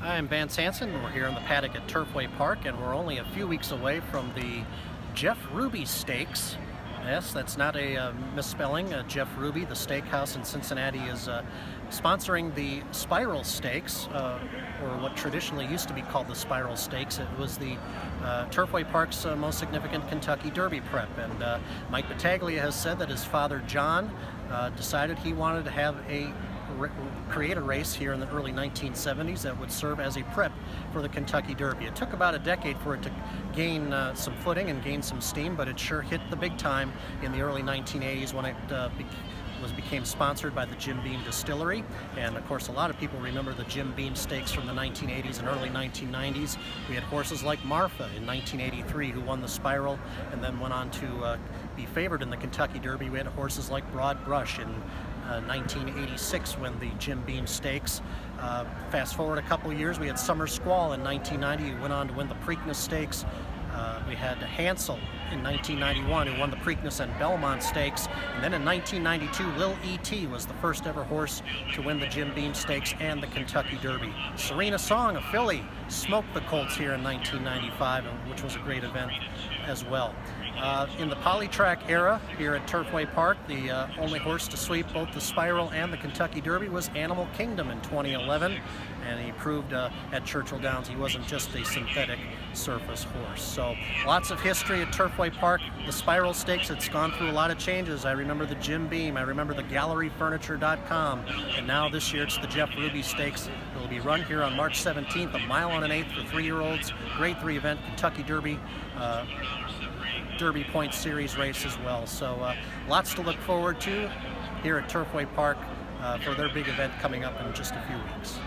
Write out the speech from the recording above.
I'm Vance Hanson. We're here in the paddock at Turfway Park, and we're only a few weeks away from the Jeff Ruby Stakes. Yes, that's not a misspelling. Jeff Ruby, the steakhouse in Cincinnati, is sponsoring the Spiral Stakes, or what traditionally used to be called the Spiral Stakes. It was the Turfway Park's most significant Kentucky Derby prep, and Mike Battaglia has said that his father John decided he wanted to have create a race here in the early 1970s that would serve as a prep for the Kentucky Derby. It took about a decade for it to gain some footing and gain some steam, but it sure hit the big time in the early 1980s when it became sponsored by the Jim Beam Distillery. And of course, a lot of people remember the Jim Beam Stakes from the 1980s and early 1990s. We had horses like Martha in 1983 who won the Spiral and then went on to be favored in the Kentucky Derby. We had horses like Broad Brush in 1986 when the Jim Beam Stakes. Fast forward a couple of years, we had Summer Squall in 1990 who went on to win the Preakness Stakes. We had Hansel in 1991 who won the Preakness and Belmont Stakes, and then in 1992 Lil E.T. was the first ever horse to win the Jim Beam Stakes and the Kentucky Derby. Serena Song of Philly smoked the colts here in 1995, which was a great event as well. In the Polytrack era here at Turfway Park, the only horse to sweep both the Spiral and the Kentucky Derby was Animal Kingdom in 2011, and he proved at Churchill Downs he wasn't just a synthetic surface horse. So lots of history at Turfway Park. The Spiral Stakes, it's gone through a lot of changes. I remember the Jim Beam, I remember the GalleryFurniture.com, and now this year it's the Jeff Ruby Stakes. It'll be run here on March 17th, a mile and an eighth for 3-year-olds. Grade 3 event, Kentucky Derby. Derby Point Series race as well. So lots to look forward to here at Turfway Park for their big event coming up in just a few weeks.